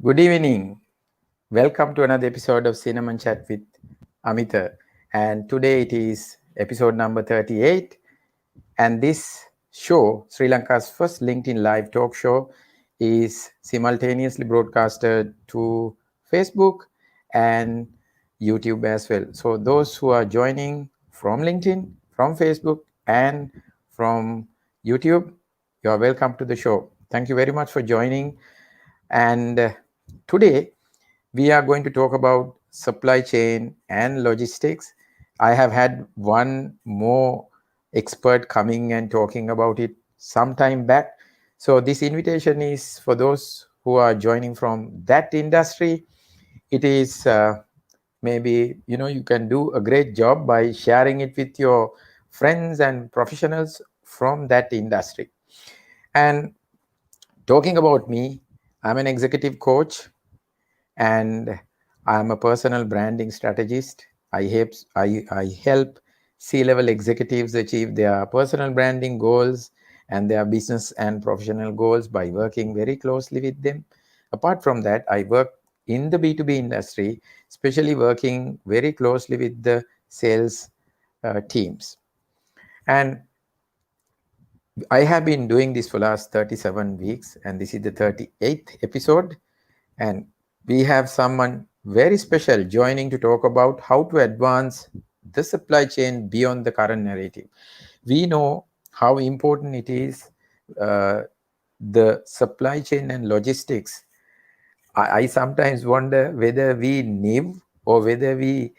Good evening. Welcome to another episode of Cinnamon Chat with Amita. And today it is episode number 38. And this show, Sri Lanka's first LinkedIn live talk show, is simultaneously broadcasted to Facebook and YouTube as well. So those who are joining from LinkedIn, from Facebook, and from YouTube, you are welcome to the show. Thank you very much for joining. And today we are going to talk about supply chain and logistics. I have had one more expert coming and talking about it some time back. So this invitation is for those who are joining from that industry. It is maybe you can do a great job by sharing it with your friends and professionals from that industry. And talking about me, I'm an executive coach and I'm a personal branding strategist. I help C-level executives achieve their personal branding goals and their business and professional goals by working very closely with them. Apart from that, I work in the B2B industry, especially working very closely with the sales teams. And I have been doing this for last 37 weeks, and this is the 38th episode. And we have someone very special joining to talk about how to advance the supply chain beyond the current narrative. We know how important it is, uh, the supply chain and logistics. I sometimes wonder whether we knew or whether we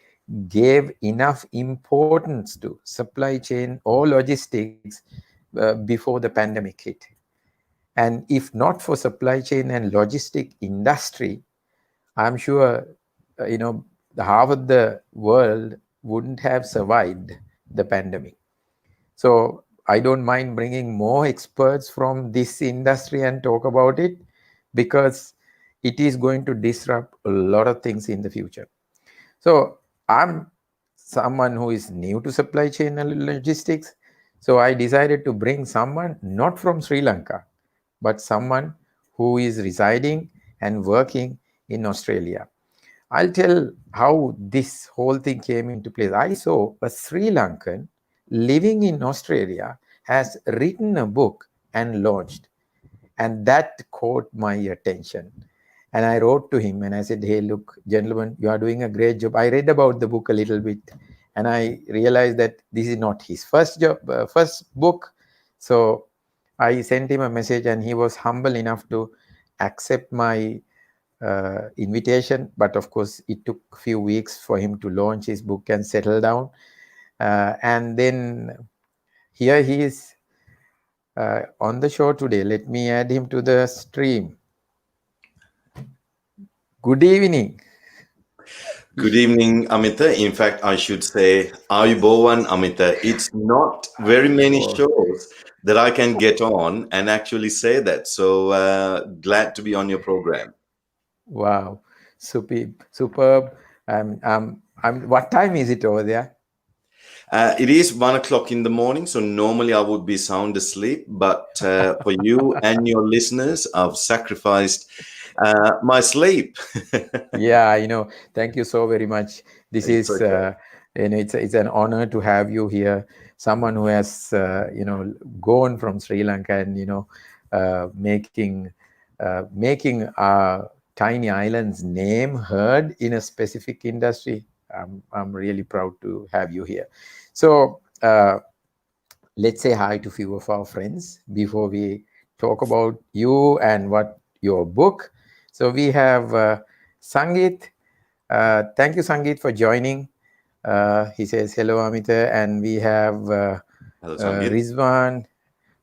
gave enough importance to supply chain or logistics before the pandemic hit. And if not for supply chain and logistic industry, I'm sure, the half of the world wouldn't have survived the pandemic. So I don't mind bringing more experts from this industry and talk about it because it is going to disrupt a lot of things in the future. So I'm someone who is new to supply chain and logistics. So I decided to bring someone not from Sri Lanka, but someone who is residing and working in Australia. I'll tell how this whole thing came into place. I saw a Sri Lankan living in Australia has written a book and launched, and that caught my attention. And I wrote to him and I said, "Hey, look, gentlemen, you are doing a great job." I read about the book a little bit, and I realized that this is not his first job, first book. So I sent him a message, and he was humble enough to accept my invitation. But of course, it took a few weeks for him to launch his book and settle down. And then here he is on the show today. Let me add him to the stream. Good evening. Good evening, Amita. In fact, I should say Ayubowan, Amita. It's not very many Oh, shows that I can get on and actually say that. So glad to be on your program. wow, superb, superb. What time is it over there? It is 1 o'clock in the morning, so normally I would be sound asleep. But for you and your listeners, I've sacrificed my sleep. Yeah, thank you so very much. This It's is, okay. it's an honor to have you here. Someone who has, gone from Sri Lanka and, making our tiny island's name heard in a specific industry. I'm really proud to have you here. So let's say hi to few of our friends before we talk about you and what your book. So we have Sangeet. Thank you, Sangeet, for joining. He says hello, Amita, and we have Hello, Sangeet. Rizwan.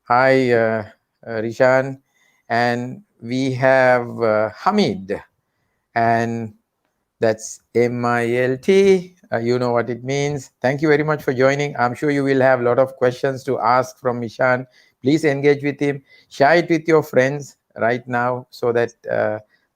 Hi, Rishan, and we have Hamid, and that's MILT. You know what it means. Thank you very much for joining. I'm sure you will have a lot of questions to ask from Ishan. Please engage with him. Share it with your friends right now so that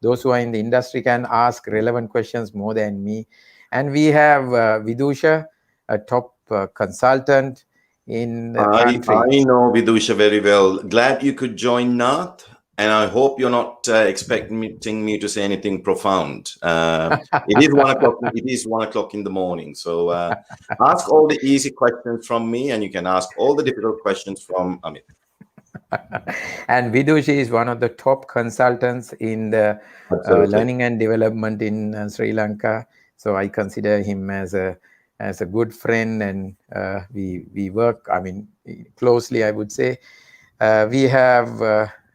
those who are in the industry can ask relevant questions more than me. And we have Vidusha, a top consultant in the I country. know Vidusha very well. Glad you could join Nath. and I hope you're not expecting me to say anything profound. It is 1 o'clock. It is 1 o'clock in the morning. So ask all the easy questions from me, and you can ask all the difficult questions from Amit. And Vidushi is one of the top consultants in the Absolutely. learning and development in Sri Lanka. So I consider him as a good friend, and we work, I mean, closely, I would say. We have,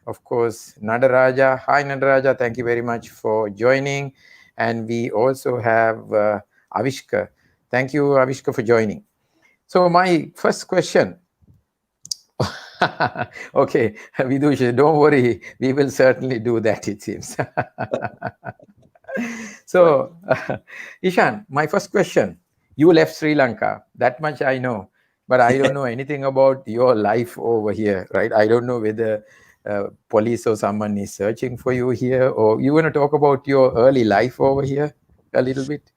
of course, Nadaraja. Hi, Nadaraja. Thank you very much for joining. And we also have Avishka. Thank you, Avishka, for joining. So my first question. Okay, Vidush, don't worry. We will certainly do that, it seems. Right. So, Ishan, my first question. You left Sri Lanka. That much I know. But I don't know anything about your life over here, right? I don't know whether police or someone is searching for you here, or you want to talk about your early life over here a little bit?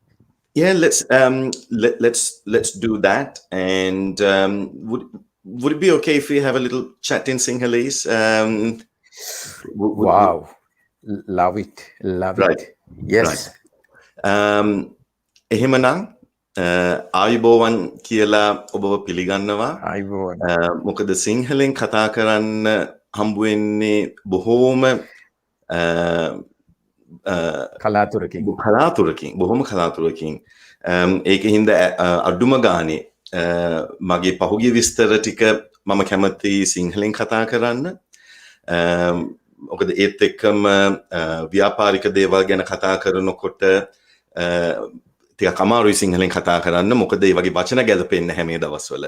Yeah, let's do that. And would it be okay if we have a little chat in Sinhalese? Wow. Love it. Love Right, it. right. Yes. එහෙමනම් ආයුබෝවන් කියලා ඔබව පිළිගන්නවා. I won. මොකද සිංහලෙන් කතා කරන්න හම්බ වෙන්නේ බොහෝම කලාතුරකින් බොහොම කලාතුරකින්. ඒක හින්දා අඩුම ගානේ මගේ පහුගිය විස්තර ටික මම කැමති සිංහලෙන් කතා කරන්න. මොකද ඒත් එක්කම ව්‍යාපාරික දේවල් ගැන කතා කරනකොට ටිකක් අමාරුයි සිංහලෙන් කතා කරන්න. මොකද ඒ වගේ වචන ගැලපෙන්නේ නැහැ මේ දවස්වල.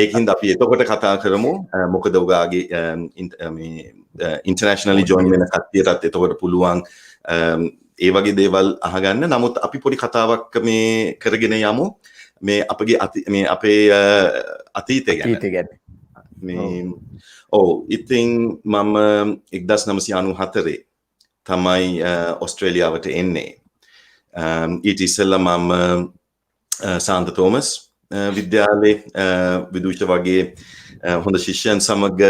ඒකින්ද අපි එතකොට කතා කරමු. මොකද ඔයාගේ ඉන්ටර්නැෂනලි ජොයින් වෙන කට්ටියටත් එතකොට පුළුවන් ඒ වගේ දේවල් අහගන්න. නමුත් අපි පොඩි කතාවක් මේ කරගෙන යමු. මේ අපගේ අපේ අතීතය ගැන. ඉතින් මම 1994 තමයි ඔස්ට්‍රේලියාවට එන්නේ. ඊට ඉස්සෙල්ලා මම සාන්ත තෝමස් විද්‍යාලයේ විදුෂ වගේ හොඳ ශිෂ්‍යයන් සමග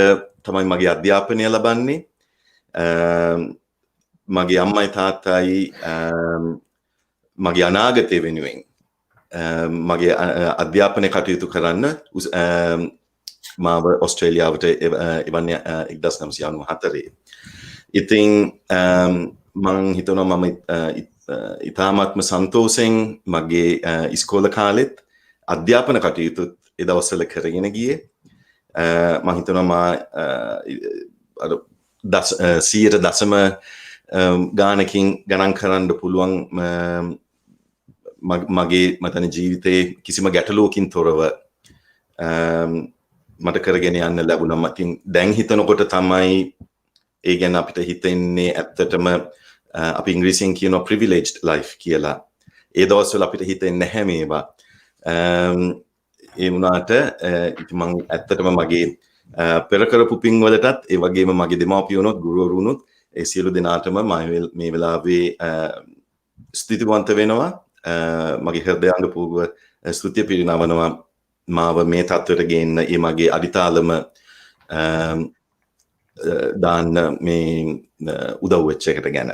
තමයි මගේ අධ්‍යාපනය ලබන්නේ. මගේ අම්මයි තාත්තයි මගේ අනාගතය වෙනුවෙන් මගේ අධ්‍යාපනය කටයුතු කරන්න මාව ඔස්ට්‍රේලියාවට එවන්නේ 1994. ඉතින් මං හිතනවා මම ඉතාමත්ම සන්තෝෂෙන් මගේ ඉස්කෝල කාලෙත් අධ්‍යාපන කටයුතුත් ඒ දවස්වල කරගෙන ගියේ. මං හිතනවා 100% ගානකින් ගණන් කරන්න පුළුවන් මගේ මතන ජීවිතේ කිසිම ගැටලුවකින් තොරව මට කරගෙන යන්න ලැබුණා. ඉතින් දැන් හිතනකොට තමයි ඒ ගැන අපිට හිතෙන්නේ ඇත්තටම අපි ඉංග්‍රීසියෙන් කියනවා privileged life කියලා. ඒ දවස්වල අපිට හිතෙන්නේ නැහැ මේවා. ඒ වුණාට ඉතින් මම ඇත්තටම මගේ පෙර කරපු පින් වලටත් ඒ වගේම මගේ දෙමාපියෝනොත් ගුරුවරුනුත් ඒ සියලු දෙනාටම මම මේ වෙලාවේ ස්තුතිවන්ත වෙනවා. මගේ හෘදයාංගපූර්ව ස්තුතිය පිරිනමනවා මාව මේ තත්ත්වයට ගේන්න ඒ මගේ අඩිතාලම දාන්න මේ උදව් වෙච්ච එකට ගැන.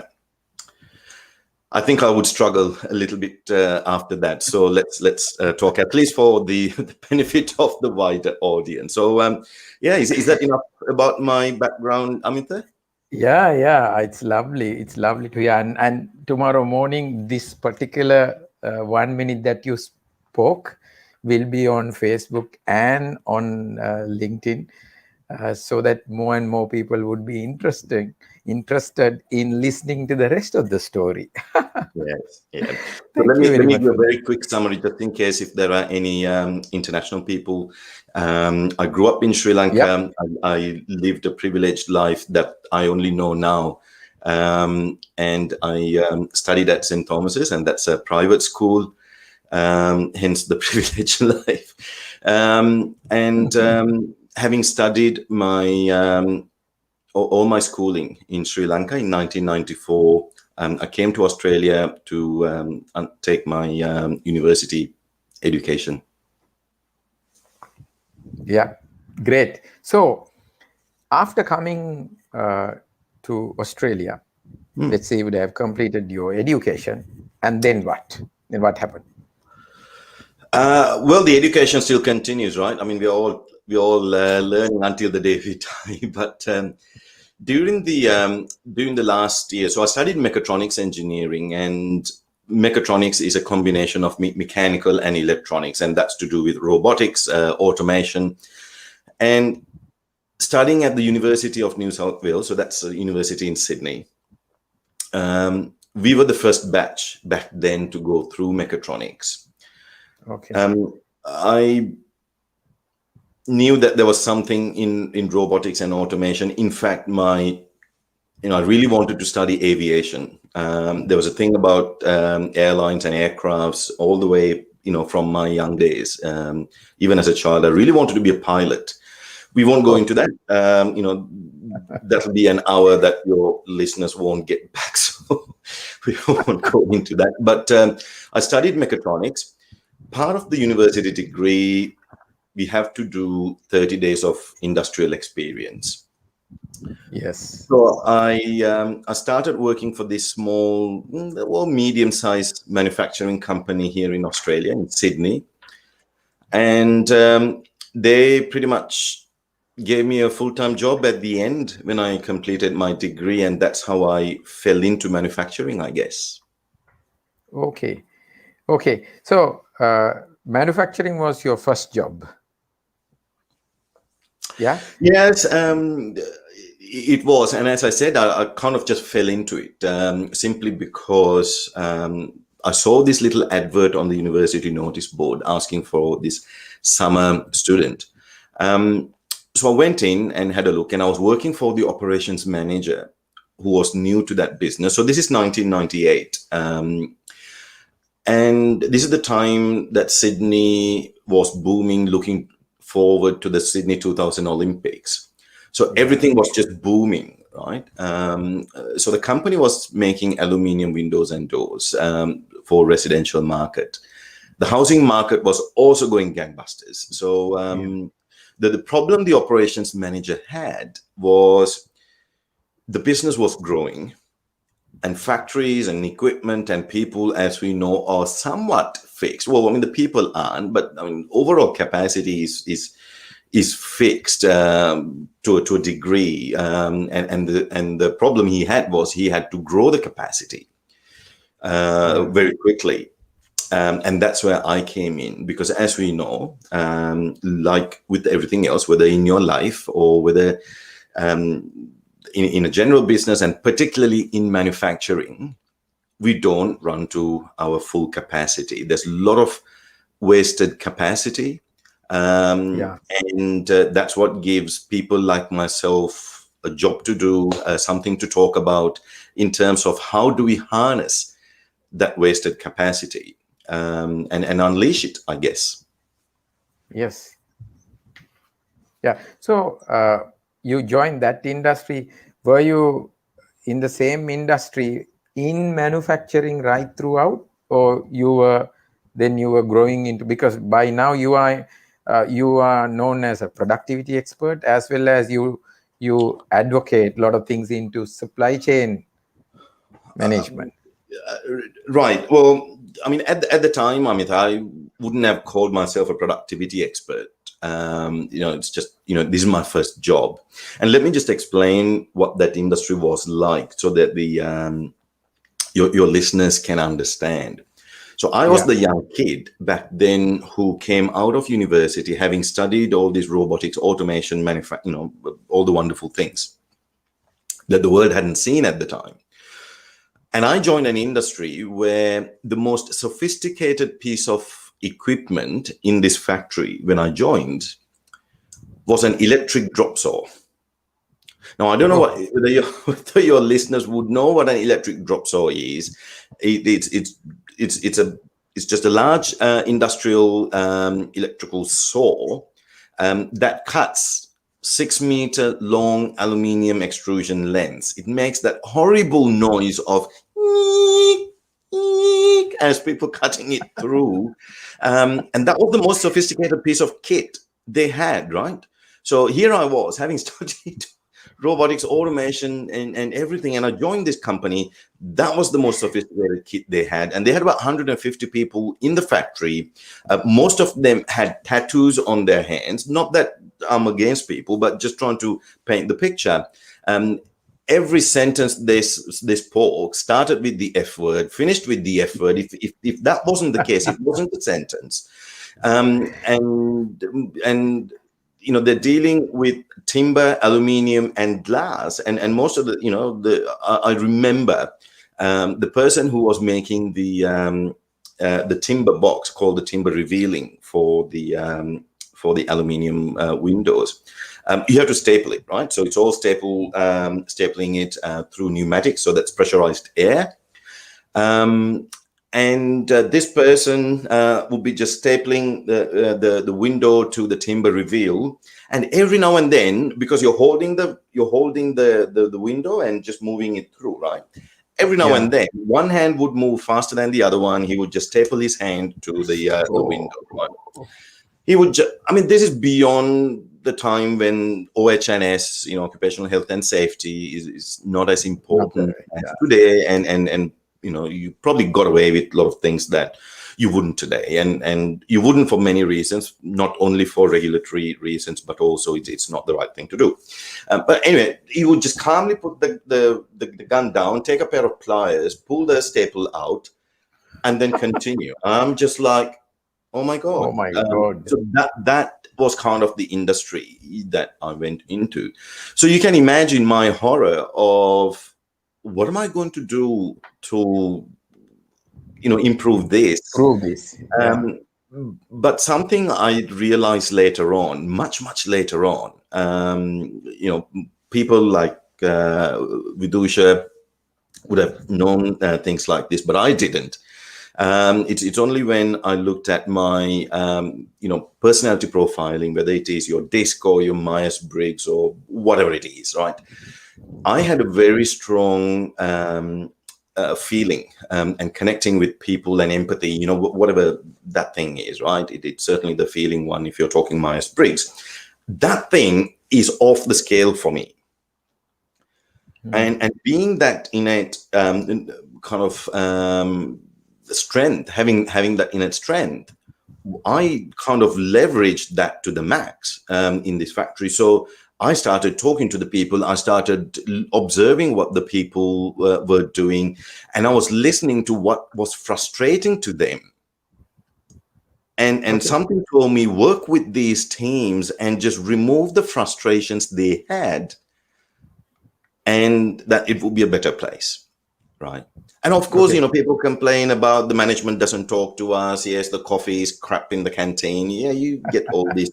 I think I would struggle a little bit after that. So let's talk at least for the benefit of the wider audience. So yeah, is that enough about my background, Amita? Yeah, it's lovely. It's lovely to hear. And tomorrow morning, this particular 1 minute that you spoke will be on Facebook and on LinkedIn, so that more and more people would be interested in listening to the rest of the story. Yes. Yeah. So let me give a very quick summary, just in case if there are any international people. I grew up in Sri Lanka. Yep. I lived a privileged life that I only know now. And I studied at St. Thomas's, and that's a private school, hence the privileged life. Having studied all my schooling in Sri Lanka in 1994, I came to Australia to take my university education. Yeah, great. So after coming to Australia. Let's say you would have completed your education, and then what? Then what happened? Well, the education still continues, right? I mean, we're all learning until the day we die. But during the last year, so I studied mechatronics engineering, and mechatronics is a combination of mechanical and electronics, and that's to do with robotics, automation, and studying at the University of New South Wales. So that's a university in Sydney. We were the first batch back then to go through mechatronics. Okay. I knew that there was something in robotics and automation. In fact, I really wanted to study aviation. There was a thing about airlines and aircrafts all the way, from my young days. Even as a child, I really wanted to be a pilot. We won't go into that. That'll be an hour that your listeners won't get back, so we won't go into that. But I studied mechatronics. Part of the university degree, we have to do 30 days of industrial experience. Yes. So I started working for this small, medium-sized manufacturing company here in Australia, in Sydney. And they pretty much gave me a full-time job at the end when I completed my degree. And that's how I fell into manufacturing, I guess. Okay. So manufacturing was your first job? Yeah. Yes, it was. And as I said, I kind of just fell into it simply because I saw this little advert on the university notice board asking for this summer student. So I went in and had a look, and I was working for the operations manager who was new to that business. So this is 1998. And this is the time that Sydney was booming, looking forward to the Sydney 2000 Olympics. So everything was just booming, right? So the company was making aluminium windows and doors for residential market. The housing market was also going gangbusters. So the problem the operations manager had was the business was growing, and factories and equipment and people, as we know, are somewhat fixed. Well, I mean, the people aren't, but I mean, overall capacity is fixed to a degree. And the problem he had was he had to grow the capacity very quickly. And that's where I came in, because as we know, like with everything else, whether in your life or whether in a general business, and particularly in manufacturing, we don't run to our full capacity. There's a lot of wasted capacity. And that's what gives people like myself a job to do, something to talk about in terms of how do we harness that wasted capacity and unleash it, I guess. Yes. Yeah. So you joined that industry. Were you in the same industry in manufacturing right throughout, or you were growing into, because by now you are known as a productivity expert, as well as you advocate a lot of things into supply chain management. Right. Well, I mean, at the time, I wouldn't have called myself a productivity expert. It's just, this is my first job. And let me just explain what that industry was like so that your listeners can understand. So I was the young kid back then who came out of university having studied all these robotics, automation, manufacturing, all the wonderful things that the world hadn't seen at the time. And I joined an industry where the most sophisticated piece of equipment in this factory when I joined was an electric drop saw. Now, I don't know whether your listeners would know what an electric drop saw is. It's just a large industrial electrical saw that cuts 6-meter long aluminium extrusion lens. It makes that horrible noise of as people cutting it through. And that was the most sophisticated piece of kit they had, right? So here I was, having studied robotics, automation, and everything. And I joined this company. That was the most sophisticated kit they had. And they had about 150 people in the factory. Most of them had tattoos on their hands. Not that I'm against people, but just trying to paint the picture. Every sentence they spoke started with the F word, finished with the F word. If that wasn't the case, it wasn't a sentence. And they're dealing with timber, aluminium, and glass, and most of I remember the person who was making the timber box, called the timber revealing, for the aluminium windows. You have to staple it, right? So it's all stapling it through pneumatics, so that's pressurized air. And this person would be just stapling the window to the timber reveal, and every now and then, because you're holding the window and just moving it through, right? Every now and then, one hand would move faster than the other one. He would just staple his hand to the window. Right? He would this is beyond the time when OH&S, occupational health and safety, is not as important as today, and you probably got away with a lot of things that you wouldn't today, and you wouldn't for many reasons, not only for regulatory reasons, but also it's not the right thing to do. But anyway, he would just calmly put the gun down, take a pair of pliers, pull the staple out, and then continue. I'm just like, oh my God. So that was kind of the industry that I went into. So you can imagine my horror of, what am I going to do to, improve this? But something I realized later on, much later on, people like Vidusha would have known things like this, but I didn't. It's only when I looked at my, personality profiling, whether it is your DISC or your Myers-Briggs or whatever it is, right? I had a very strong feeling and connecting with people and empathy, whatever that thing is, right? It's certainly the feeling one if you're talking Myers-Briggs. That thing is off the scale for me. And being that innate kind of strength, having that innate strength, I kind of leveraged that to the max in this factory. So I started talking to the people. I started observing what the people were doing, and I was listening to what was frustrating to them. And something told me, work with these teams and just remove the frustrations they had, and that it would be a better place, right? And of course, people complain about the management doesn't talk to us. Yes, the coffee is crap in the canteen. Yeah, you get all this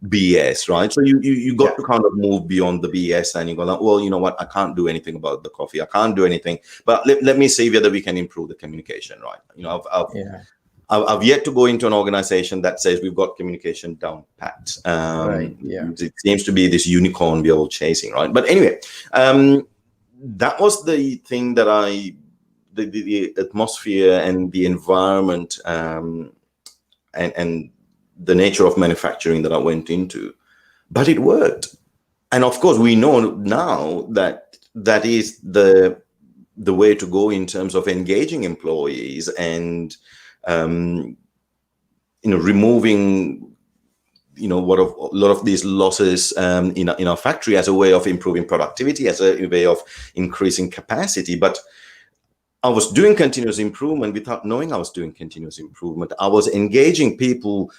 BS, right? So you got to kind of move beyond the BS, and you go like, well, you know what? I can't do anything about the coffee. I can't do anything. But let me see whether we can improve the communication, right? I've yet to go into an organization that says we've got communication down pat. It seems to be this unicorn we're all chasing, right? But anyway, that was the thing that the atmosphere and the environment and the nature of manufacturing that I went into. But it worked. And of course, we know now that that is the way to go in terms of engaging employees and removing what of a lot of these losses in our factory as a way of improving productivity, as a way of increasing capacity. But I was doing continuous improvement without knowing I was doing continuous improvement. I was engaging people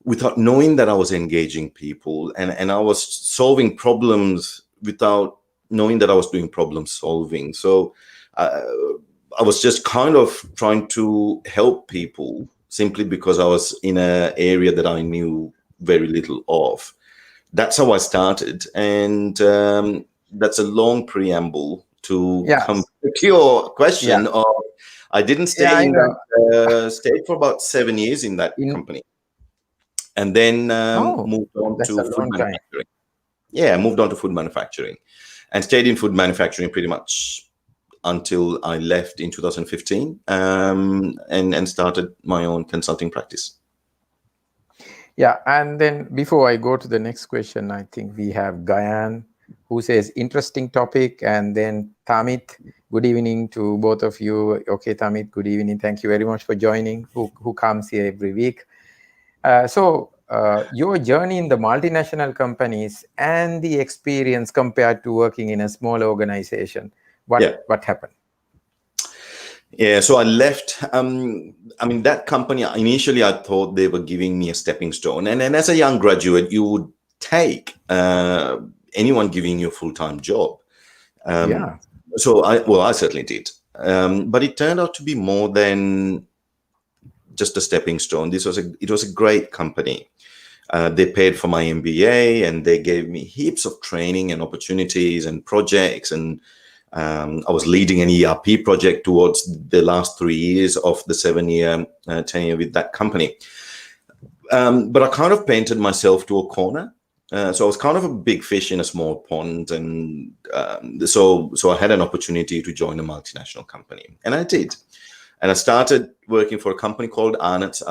without knowing that I was engaging people, and I was solving problems without knowing that I was doing problem solving. So I was just kind of trying to help people simply because I was in an area that I knew very little of. That's how I started, and that's a long preamble to come to your question. Of, I didn't stay in that state for about 7 years in that company, and then moved on to food manufacturing. Yeah, I moved on to food manufacturing, and stayed in food manufacturing pretty much until I left in 2015, and started my own consulting practice. Yeah, and then before I go to the next question, I think we have Gayan who says interesting topic, and then Tamit, good evening to both of you. Okay, Tamit, good evening. Thank you very much for joining, who comes here every week. So your journey in the multinational companies and the experience compared to working in a small organization, what happened? Yeah, so I left. That company, initially I thought they were giving me a stepping stone. And as a young graduate, you would take anyone giving you a full-time job. So I certainly did. But it turned out to be more than just a stepping stone. It was a great company. They paid for my MBA, and they gave me heaps of training and opportunities and projects, and I was leading an ERP project towards the last 3 years of the 7-year tenure with that company. But I kind of painted myself to a corner. So I was kind of a big fish in a small pond. And so I had an opportunity to join a multinational company. And I did. And I started working for a company called Arnott's.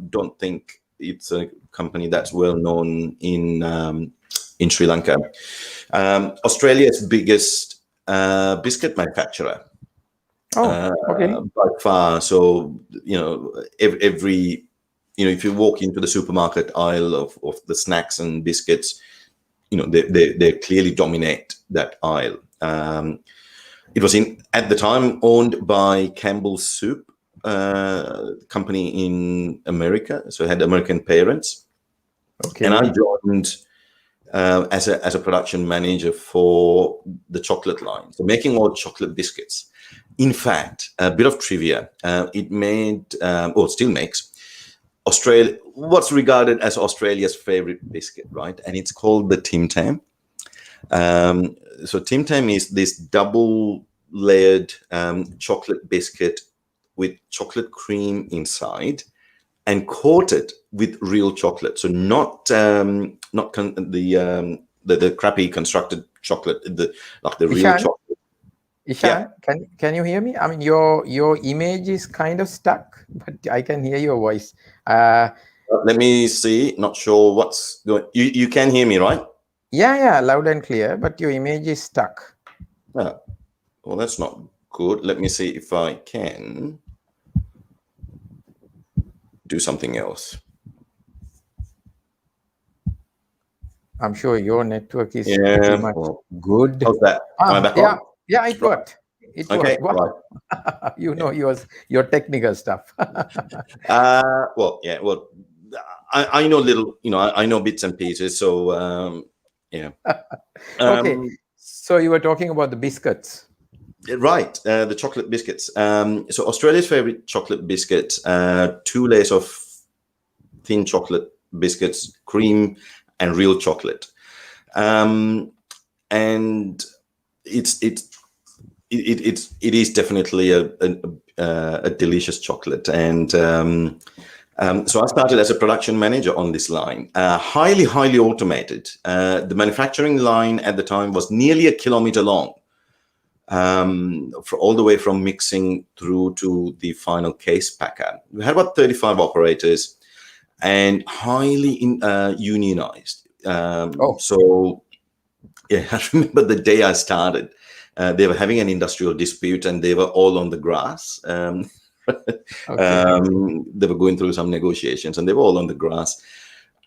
Don't think it's a company that's well known in Sri Lanka. Australia's biggest biscuit manufacturer. Okay. By far. So, every if you walk into the supermarket aisle of the snacks and biscuits, they clearly dominate that aisle. It was at the time owned by Campbell's Soup company in America. So it had American parents. Okay. And I joined as a production manager for the chocolate line, so making all chocolate biscuits. In fact, a bit of trivia: it made, or still makes, what's regarded as Australia's favorite biscuit, right? And it's called the Tim Tam. So Tim Tam is this double-layered chocolate biscuit with chocolate cream inside, and coated with real chocolate. So not the crappy constructed chocolate, the real chocolate. Ishan, can you hear me? I mean, your image is kind of stuck, but I can hear your voice. Let me see. Not sure what's going. You can hear me, right? Yeah, loud and clear. But your image is stuck. Well, that's not good. Let me see if I can do something else. I'm sure your network is pretty much good. How's that? Am I back on? Yeah, it worked. It worked. Wow. Right. your technical stuff. I know little, I know bits and pieces. So, Okay. So you were talking about the biscuits. Right, the chocolate biscuits. So Australia's favorite chocolate biscuit, 2 layers of thin chocolate biscuits, cream, and real chocolate. And it is definitely a delicious chocolate. And so I started as a production manager on this line, highly automated. The manufacturing line at the time was nearly 1 kilometer long. For all the way from mixing through to the final case packer. We had about 35 operators and highly unionized. So, yeah, I remember the day I started, they were having an industrial dispute and they were all on the grass. They were going through some negotiations and they were all on the grass.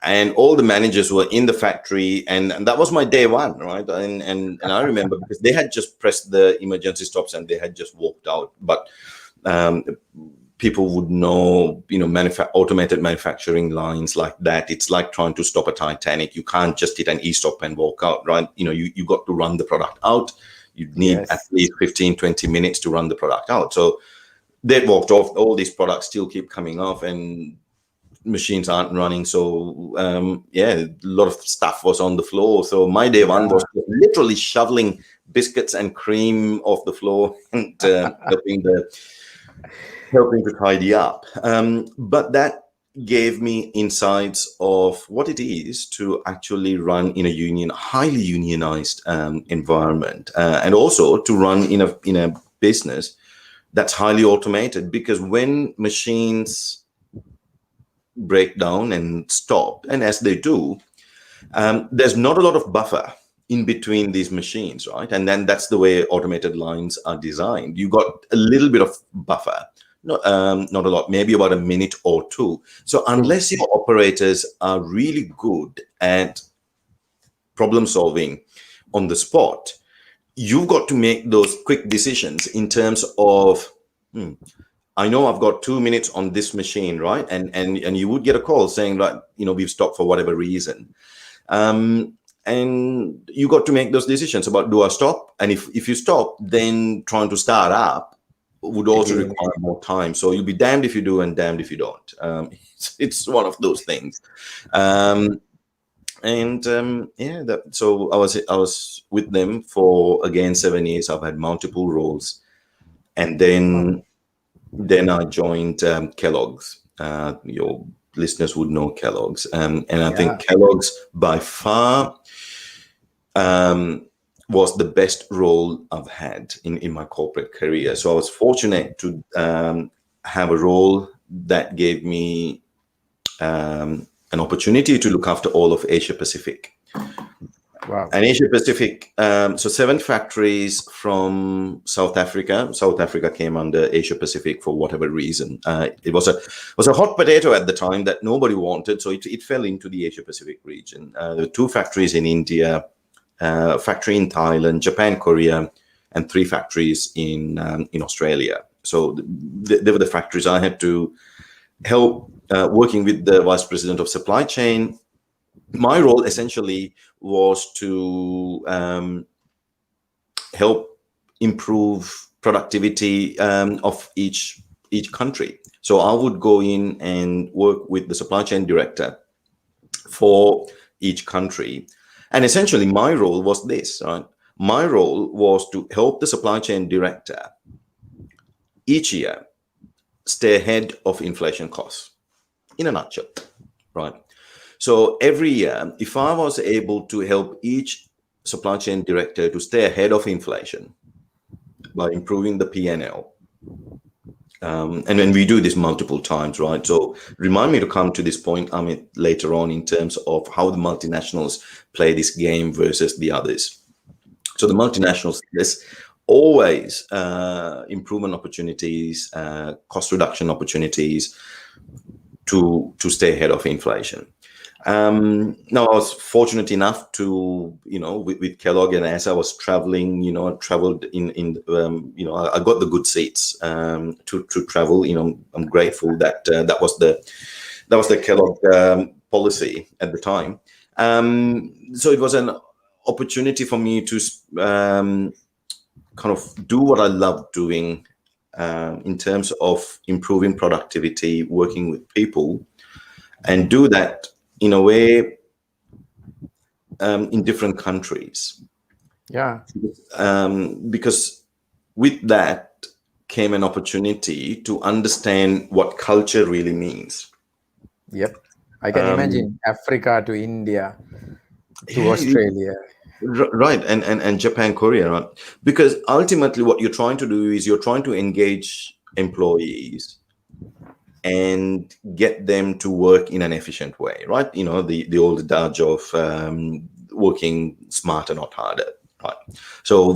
And all the managers were in the factory, and that was my day one, right? And I remember because they had just pressed the emergency stops and they had just walked out. But people would know, automated manufacturing lines like that. It's like trying to stop a Titanic. You can't just hit an e-stop and walk out, right? You got to run the product out. You need at least 15, 20 minutes to run the product out. So they walked off. All these products still keep coming off, and machines aren't running. So a lot of stuff was on the floor. So my day one was literally shoveling biscuits and cream off the floor and helping to tidy up. But that gave me insights of what it is to actually run in a highly unionized environment, and also to run in a business that's highly automated. Because when machines break down and stop, and as they do, there's not a lot of buffer in between these machines, right? And then that's the way automated lines are designed. You got a little bit of buffer, not a lot, maybe about a minute or two. So unless your operators are really good at problem solving on the spot, you've got to make those quick decisions in terms of, I know I've got 2 minutes on this machine, right? And you would get a call saying, like, we've stopped for whatever reason. And you got to make those decisions about, do I stop? And if you stop, then trying to start up would also require more time. So you'll be damned if you do and damned if you don't. It's one of those things. So I was with them for, again, 7 years. I've had multiple roles, and then I joined Kellogg's. Your listeners would know Kellogg's, and I think Kellogg's by far was the best role I've had in my corporate career. So I was fortunate to have a role that gave me an opportunity to look after all of Asia Pacific. Wow. And Asia Pacific, so 7 factories from South Africa. South Africa came under Asia Pacific for whatever reason. It was a hot potato at the time that nobody wanted, so it fell into the Asia Pacific region. There were 2 factories in India, a factory in Thailand, Japan, Korea, and 3 factories in Australia. So they were the factories I had to help, working with the vice president of supply chain. My role essentially was to help improve productivity of each country. So I would go in and work with the supply chain director for each country. And essentially my role was this, right? My role was to help the supply chain director each year stay ahead of inflation costs, in a nutshell, right? So every year, if I was able to help each supply chain director to stay ahead of inflation by improving the P&L, and then we do this multiple times, right? So remind me to come to this point, Amit, later on in terms of how the multinationals play this game versus the others. So the multinationals, there's always improvement opportunities, cost reduction opportunities to stay ahead of inflation. Now, I was fortunate enough to, with Kellogg, and as I was traveling, I traveled I got the good seats to travel. I'm grateful that that was the Kellogg policy at the time. So it was an opportunity for me to kind of do what I love doing in terms of improving productivity, working with people, and do that in a way in different countries. Yeah. Because with that came an opportunity to understand what culture really means. Yep. I can imagine Africa to India to Australia. Right. And Japan, Korea, right? Because ultimately what you're trying to do is you're trying to engage employees and get them to work in an efficient way, right? The old adage of working smarter, not harder, right? So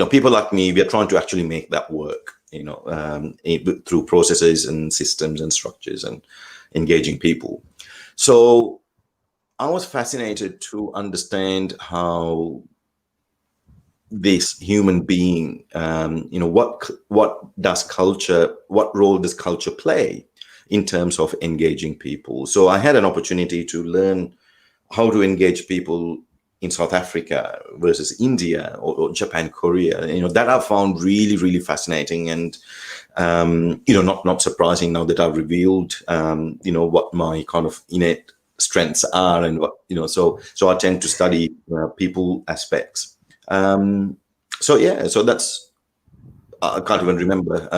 people like me, we are trying to actually make that work, through processes and systems and structures and engaging people. So I was fascinated to understand how this human being, what role does culture play in terms of engaging people? So I had an opportunity to learn how to engage people in South Africa versus India or Japan, Korea. That I found really, really fascinating, and not surprising now that I've revealed what my kind of innate strengths are, and what so I tend to study people aspects. So that's, I can't even remember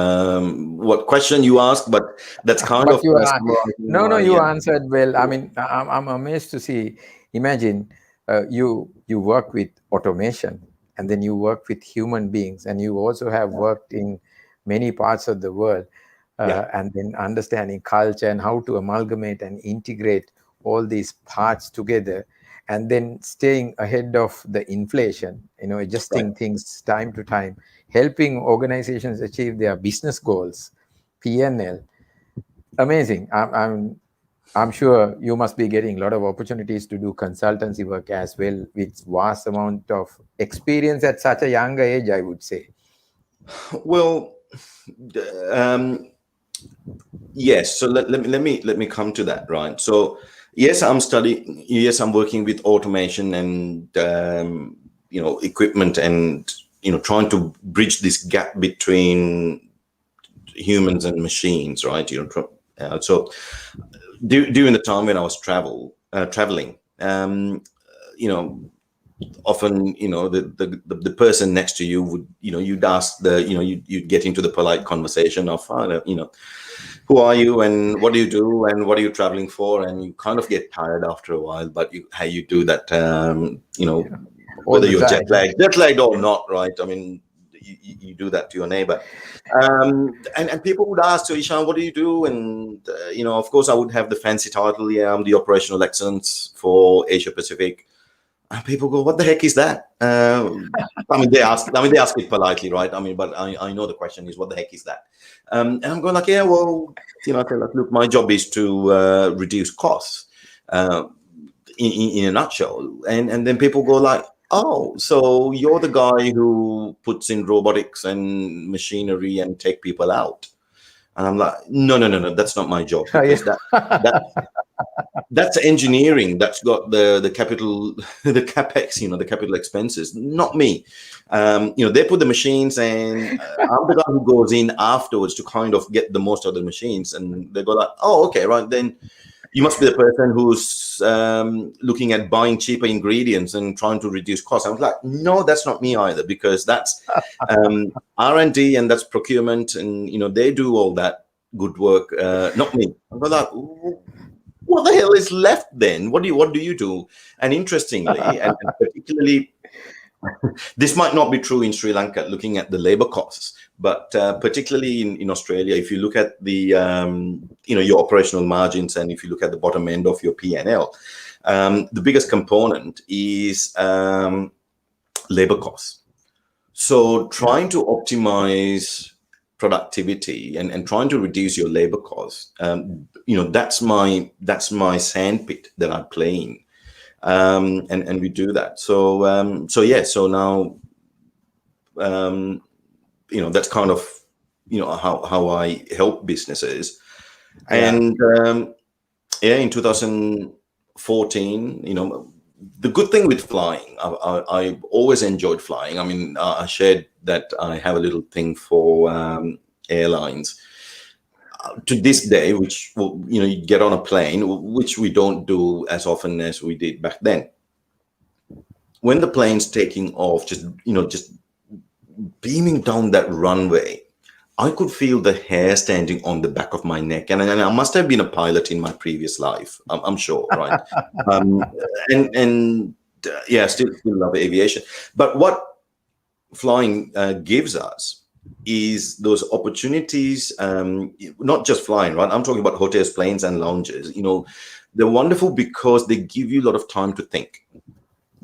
what question you asked, but that's kind But of you answered well. I mean, I'm amazed to see. Imagine you work with automation, and then you work with human beings, and you also have worked in many parts of the world, and then understanding culture and how to amalgamate and integrate all these parts together. and then staying ahead of the inflation, Right. adjusting things time to time, helping organizations achieve their business goals, P&L. Amazing. I'm sure you must be getting a lot of opportunities to do consultancy work as well, with vast amount of experience at such a younger age, I would say. Well, um, yes. So let me come to that, right? So yes, I'm studying. Yes, I'm working with automation and equipment, and trying to bridge this gap between humans and machines, right? So during the time when I was traveling, you know, often the person next to you would you'd ask you'd get into the polite conversation of who are you and what do you do and what are you traveling for, and you kind of get tired after a while, but you do that All whether the you're jet time. lagged or not, right? I mean, you do that to your neighbor. And people would ask, so Ishan, what do you do? And of course I would have the fancy title, yeah, I'm the operational excellence for Asia Pacific. And people go, what the heck is that? They ask it politely, right? I mean, but I know the question is, what the heck is that? And I'm going like, yeah, well, I tell like, look, my job is to reduce costs uh, in a nutshell. And then people go like, oh, so you're the guy who puts in robotics and machinery and take people out. And I'm like, no, that's not my job, because that that's engineering. That's got the capital, the capex, the capital expenses. Not me. They put the machines, and I'm the guy who goes in afterwards to kind of get the most out of the machines. And they go like, "Oh, okay, right then." You must be the person who's looking at buying cheaper ingredients and trying to reduce costs. I was like, no, that's not me either, because that's R&D, and that's procurement, and they do all that good work. Not me. I was like, what the hell is left then? What do you do? And interestingly, and particularly, this might not be true in Sri Lanka, looking at the labor costs, but particularly in Australia, if you look at the your operational margins, and if you look at the bottom end of your P&L, the biggest component is labor costs. So trying to optimize productivity and trying to reduce your labor costs, that's my sandpit that I play in. And we do that. So now that's kind of how I help businesses. Yeah. And in 2014, the good thing with flying, I always enjoyed flying. I mean, I shared that I have a little thing for airlines. To this day, which you get on a plane, which we don't do as often as we did back then. When the plane's taking off, just beaming down that runway, I could feel the hair standing on the back of my neck, and I must have been a pilot in my previous life. I'm sure, right? um, still love aviation. But what flying gives us is those opportunities. Not just flying, right? I'm talking about hotels, planes, and lounges. They're wonderful because they give you a lot of time to think.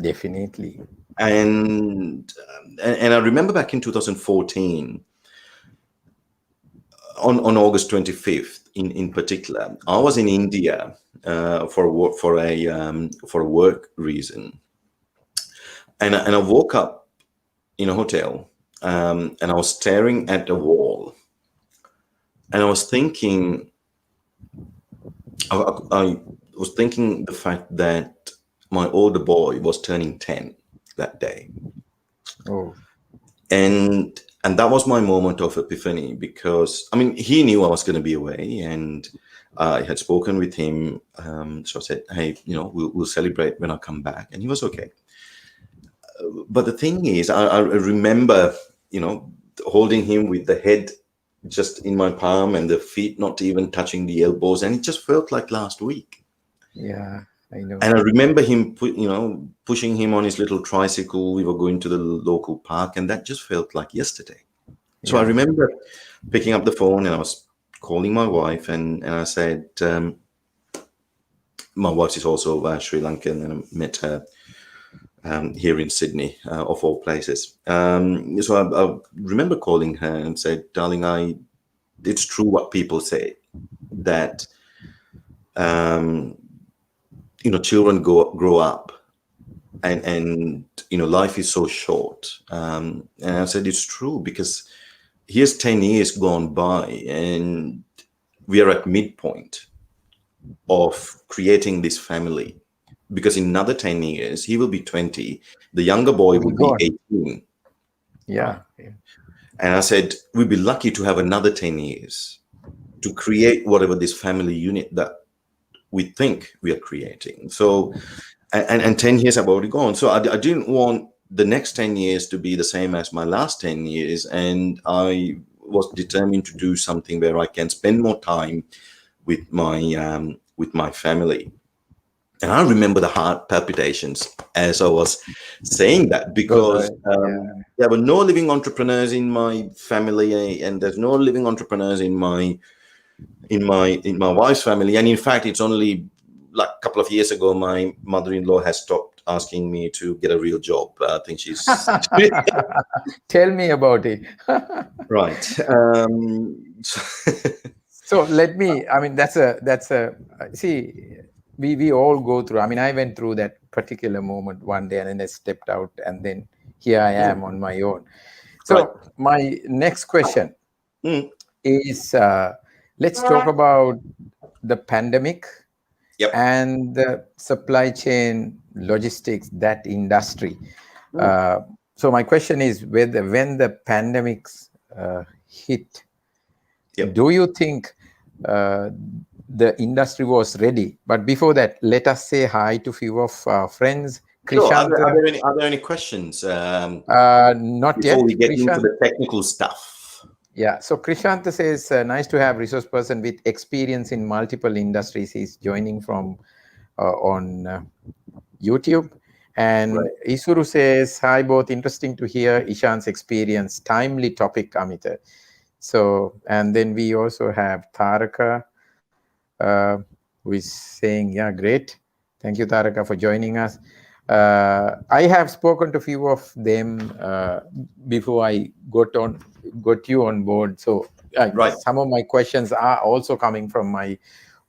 Definitely. And I remember back in 2014, on August 25th, in particular, I was in India for a work reason, and I woke up in a hotel, and I was staring at a wall, and I was thinking, I was thinking the fact that my older boy was turning 10 that day. Oh. And that was my moment of epiphany, because I mean, he knew I was going to be away, and I had spoken with him. So I said, hey, we'll celebrate when I come back, and he was okay. But the thing is, I remember holding him with the head just in my palm and the feet not even touching the elbows, and it just felt like last week. Yeah, I know. And I remember him pushing him on his little tricycle. We were going to the local park, and that just felt like yesterday. So I Yeah. remember picking up the phone, and I was calling my wife, and I said, my wife is also Sri Lankan, and I met her here in Sydney, of all places. So I remember calling her and said, "Darling, it's true what people say that children grow up, and life is so short." And I said, "It's true, because here's 10 years gone by, and we are at midpoint of creating this family, because in another 10 years he will be 20, the younger boy We would be go. 18, right?" Yeah. And I said, "We'd be lucky to have another 10 years to create whatever this family unit that we think we are creating." So, and 10 years have already gone. So I didn't want the next 10 years to be the same as my last 10 years. And I was determined to do something where I can spend more time with my family. And I remember the heart palpitations as I was saying that, because Yeah. there were no living entrepreneurs in my family, and there's no living entrepreneurs in my wife's family. And in fact, it's only like a couple of years ago my mother-in-law has stopped asking me to get a real job. I think she's Tell me about it. right. So let me, I mean, that's a, see, we all go through, I mean, I went through that particular moment one day and then I stepped out and then here I am on my own. Right. So my next question Mm. is, let's talk about the pandemic Yep. and the supply chain logistics, that industry. So my question is, whether when the pandemics hit, Yep. do you think the industry was ready? But before that, let us say hi to few of our friends. Sure. Are Krishanta, there any questions not before yet. we get into Krishant, the technical stuff? yeah. So Krishanta says, nice to have resource person with experience in multiple industries. He's joining from on YouTube. And Right. Isuru says, hi, both. Interesting to hear Ishan's experience. Timely topic, Amita. So, and then we also have Taraka, who is saying, yeah, great. Thank you, Taraka, for joining us. I have spoken to a few of them before I got you on board. So Right. some of my questions are also coming from my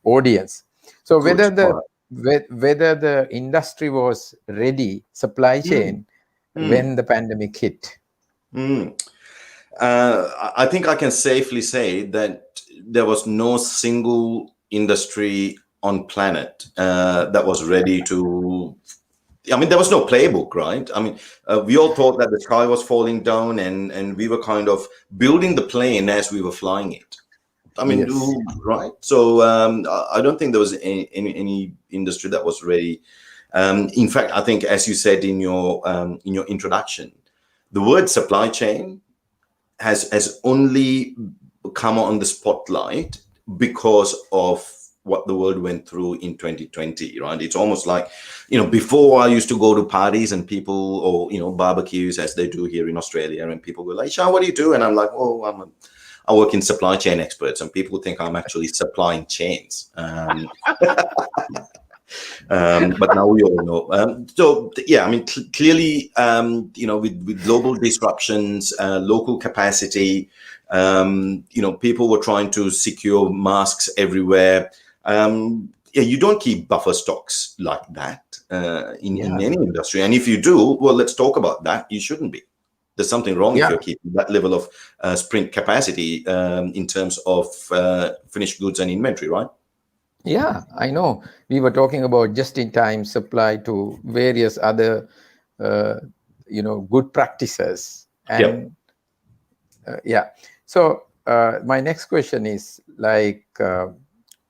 audience. So Good. whether the industry was ready, supply chain, Mm. when the pandemic hit. Mm. I think I can safely say that there was no single industry on planet that was ready to. I mean, there was no playbook, right? I mean, we all thought that the sky was falling down, and we were kind of building the plane as we were flying it. I mean, Yes. right? So I don't think there was any industry that was ready. In fact, I think, as you said in your introduction, the word supply chain has only come on the spotlight because of what the world went through in 2020, right? It's almost like, before I used to go to parties and people, or barbecues as they do here in Australia, and people go like, "Sean, what do you do?" And I'm like, "Oh, I work in supply chain experts," and people think I'm actually supplying chains. But now we all know. So yeah, I mean, clearly, with global disruptions, local capacity, people were trying to secure masks everywhere. Yeah, you don't keep buffer stocks like that in any industry. And if you do, well, let's talk about that. You shouldn't be. There's something wrong if you're keeping that level of sprint capacity in terms of finished goods and inventory, right? Yeah, I know. We were talking about just-in-time supply to various other, good practices. And yeah. So my next question is like,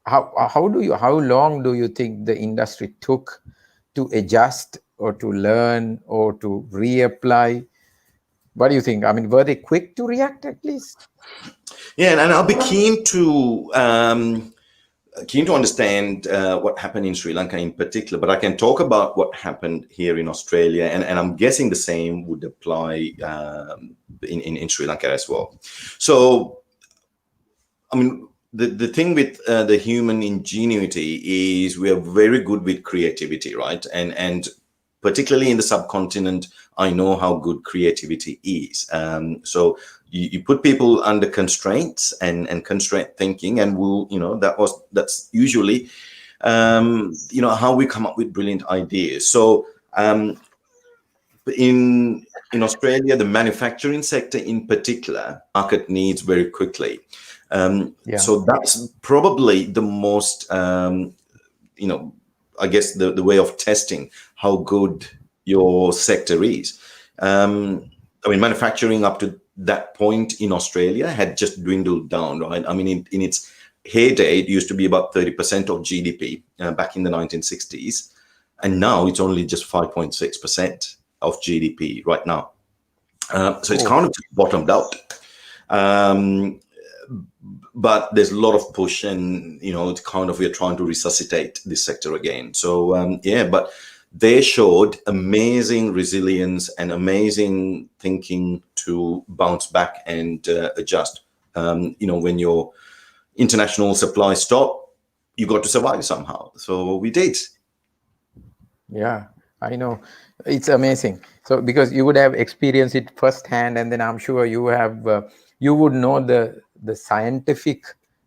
how long do you think the industry took to adjust or to learn or to reapply? What do you think? I mean, were they quick to react at least? Yeah, and I'll be keen to understand what happened in Sri Lanka in particular, but I can talk about what happened here in Australia, and I'm guessing the same would apply in Sri Lanka as well. So, I mean, the thing with the human ingenuity is we are very good with creativity, right? And particularly in the subcontinent, I know how good creativity is. So you put people under constraints and constraint thinking, and that's usually how we come up with brilliant ideas. So in Australia, the manufacturing sector in particular, market needs very quickly. So that's probably the most, I guess the way of testing how good your sector is. I mean, manufacturing up to that point in Australia had just dwindled down, right? I mean, in its heyday, it used to be about 30% of GDP back in the 1960s. And now it's only just 5.6% of GDP right now. So it's kind of bottomed out. But there's a lot of push, and it's kind of, we're trying to resuscitate this sector again. So but they showed amazing resilience and amazing thinking to bounce back and adjust. When your international supply stop, you got to survive somehow. So we did. Yeah, I know. It's amazing. So because you would have experienced it firsthand, and then I'm sure you would know the scientific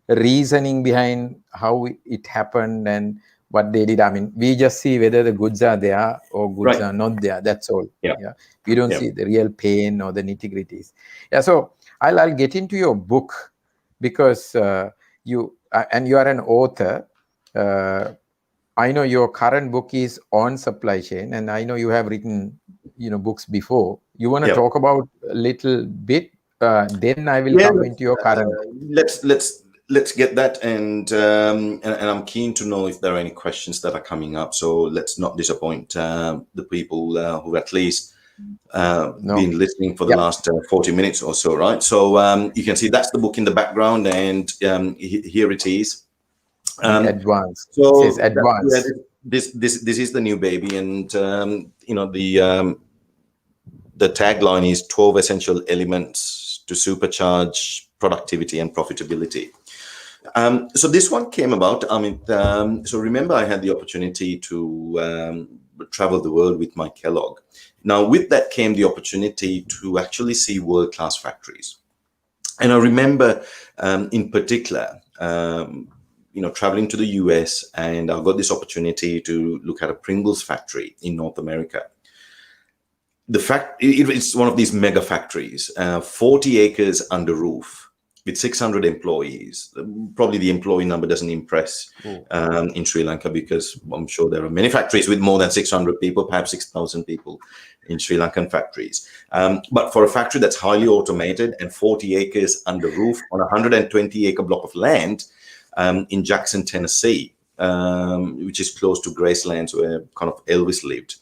reasoning behind how it happened and what they did. I mean, we just see whether the goods are there or goods are not there. That's all. Yeah. We don't see the real pain or the nitty-gritties. Yeah. So I'll get into your book, because you are an author. I know your current book is on supply chain, and I know you have written, books before. You want to talk about a little bit, then I will come into your current. Let's get that, and I'm keen to know if there are any questions that are coming up. So let's not disappoint the people who at least been listening for the last 40 minutes or so, right? So you can see that's the book in the background, and here it is. Advanced. So it says advanced. This is the new baby, and the tagline is 12 essential elements to supercharge productivity and profitability. So this one came about. I mean, so remember, I had the opportunity to travel the world with my Kellogg. Now, with that came the opportunity to actually see world-class factories. And I remember, in particular, traveling to the US, and I got this opportunity to look at a Pringles factory in North America. It's one of these mega factories, 40 acres under roof with 600 employees. Probably the employee number doesn't impress in Sri Lanka, because I'm sure there are many factories with more than 600 people, perhaps 6,000 people in Sri Lankan factories. But for a factory that's highly automated and 40 acres under roof on a 120-acre block of land in Jackson, Tennessee, which is close to Gracelands, where kind of Elvis lived.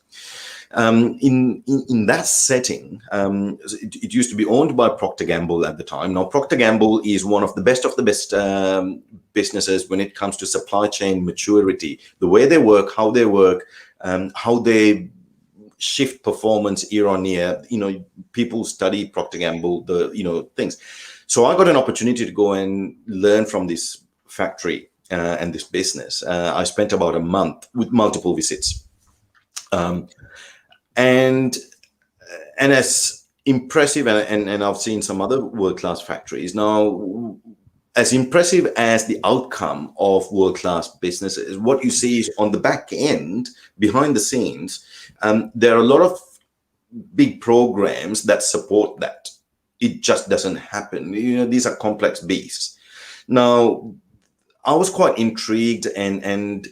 In that setting, it used to be owned by Procter & Gamble at the time. Now, Procter & Gamble is one of the best businesses when it comes to supply chain maturity. The way they work, how they shift performance year on year. People study Procter & Gamble, things. So I got an opportunity to go and learn from this factory and this business. I spent about a month with multiple visits. And as impressive, and I've seen some other world-class factories. Now, as impressive as the outcome of world-class businesses, what you see is on the back end, behind the scenes, there are a lot of big programs that support that. It just doesn't happen. These are complex beasts. Now, I was quite intrigued, and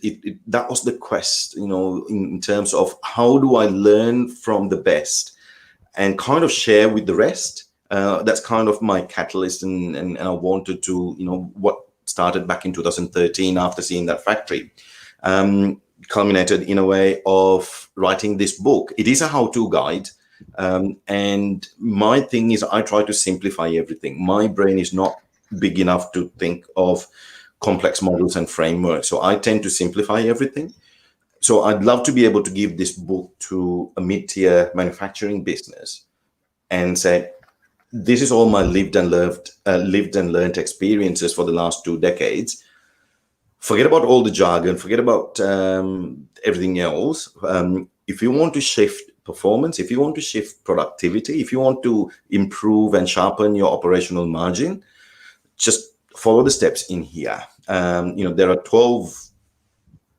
that was the quest, in terms of how do I learn from the best and kind of share with the rest. That's kind of my catalyst, and I wanted to, what started back in 2013 after seeing that factory, culminated in a way of writing this book. It is a how-to guide. And my thing is, I try to simplify everything. My brain is not big enough to think of complex models and frameworks. So I tend to simplify everything. So I'd love to be able to give this book to a mid-tier manufacturing business and say, this is all my lived and learned experiences for the last 2 decades. Forget about all the jargon, forget about everything else. If you want to shift performance, if you want to shift productivity, if you want to improve and sharpen your operational margin, just follow the steps in here. There are 12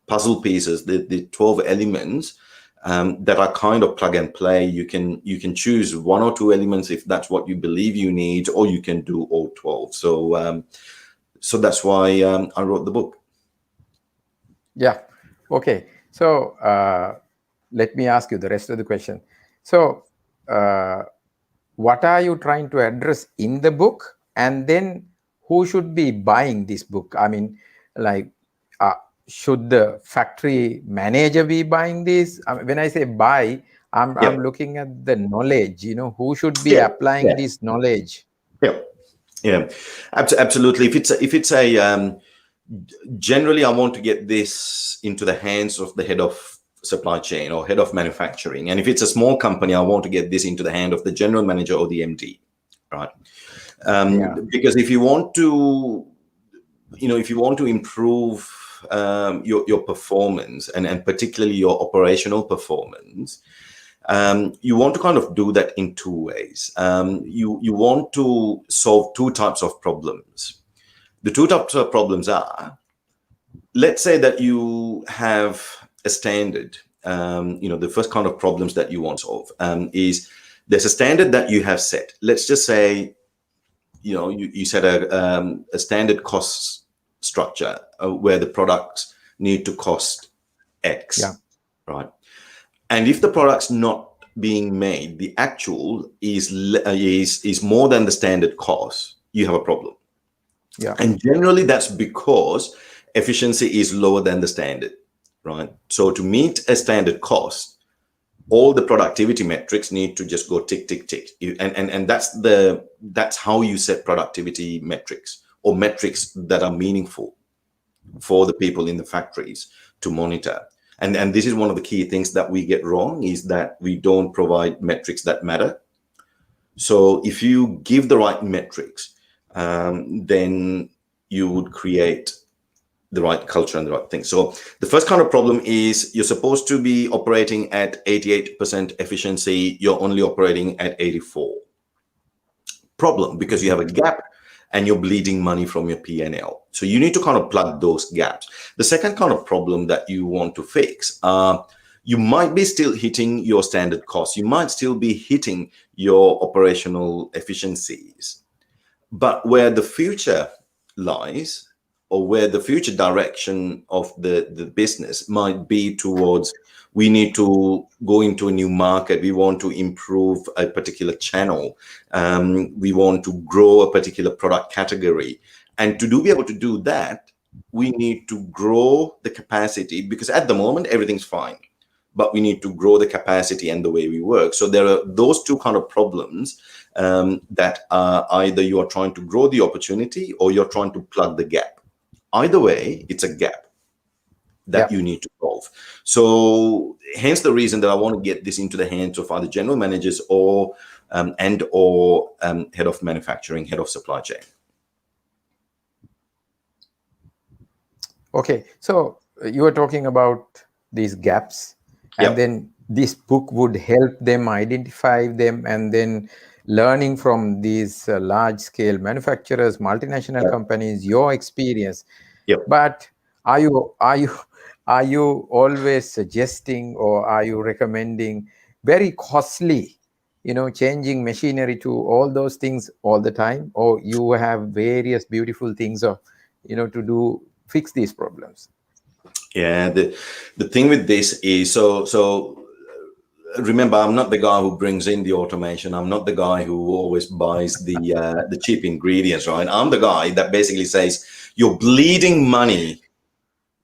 puzzle pieces, the 12 elements that are kind of plug and play. You can choose 1 or 2 elements if that's what you believe you need, or you can do all 12. So that's why I wrote the book. Yeah. Okay. So let me ask you the rest of the question. So what are you trying to address in the book, and then who should be buying this book? I mean, like, should the factory manager be buying this? I mean, when I say buy, I'm looking at the knowledge. Who should be applying this knowledge? Yeah, absolutely. If it's a generally, I want to get this into the hands of the head of supply chain or head of manufacturing. And if it's a small company, I want to get this into the hand of the general manager or the MD, right? Because if you want to, improve your performance and particularly your operational performance, you want to kind of do that in 2 ways. You want to solve 2 types of problems. The 2 types of problems are, let's say that you have a standard. The first kind of problems that you want to solve is there's a standard that you have set. Let's just say, you set a standard cost structure where the products need to cost X, right? And if the product's not being made, the actual is more than the standard cost, you have a problem. And generally that's because efficiency is lower than the standard, right? So to meet a standard cost, all the productivity metrics need to just go tick, tick, tick. And that's how you set productivity metrics, or metrics that are meaningful for the people in the factories to monitor. And this is one of the key things that we get wrong, is that we don't provide metrics that matter. So if you give the right metrics, then you would create the right culture and the right thing. So the first kind of problem is you're supposed to be operating at 88% efficiency. You're only operating at 84. Problem, because you have a gap and you're bleeding money from your P&L. So you need to kind of plug those gaps. The second kind of problem that you want to fix, you might be still hitting your standard costs. You might still be hitting your operational efficiencies. But where the future lies, or where the future direction of the business might be towards, we need to go into a new market. We want to improve a particular channel. We want to grow a particular product category. And to be able to do that, we need to grow the capacity, because at the moment, everything's fine. But we need to grow the capacity and the way we work. So there are those 2 kind of problems that are either you are trying to grow the opportunity or you're trying to plug the gap. Either way, it's a gap that you need to solve. So hence the reason that I want to get this into the hands of either general managers or head of manufacturing, head of supply chain. Okay, so you were talking about these gaps, and then this book would help them identify them, and then learning from these large-scale manufacturers, multinational companies, your experience. But are you always suggesting, or are you recommending very costly, changing machinery to all those things all the time, or you have various beautiful things of, to fix these problems? Yeah, the thing with this is, so remember, I'm not the guy who brings in the automation. I'm not the guy who always buys the cheap ingredients, right? I'm the guy that basically says, you're bleeding money.